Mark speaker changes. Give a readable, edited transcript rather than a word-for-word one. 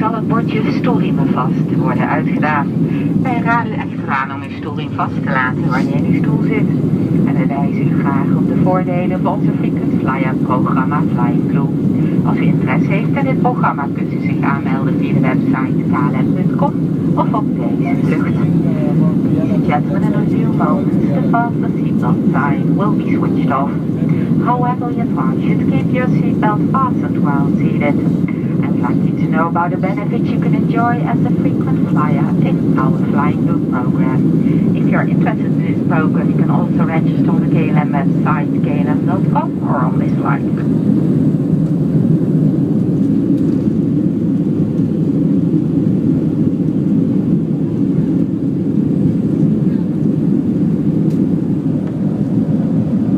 Speaker 1: zal het bordje stoelriemen vast worden uitgedaan. Wij raden u echter aan om uw stoelriem vast te laten wanneer u in uw stoel zit. En we wijzen u graag op de voordelen van onze frequent flyer programma Flying Blue. Als u interesse heeft in dit programma kunt u zich aanmelden via de website klm.com of op deze vlucht. Ladies and gentlemen, in a few moments the fasten seatbelt sign will be switched off. However, we advise you to keep your seatbelt fastened while seated. I would like you to know about the benefits you can enjoy as a frequent flyer in our Flying Blue program. If you are interested in this program, you can also register on the KLM website, klm.com, or on this line.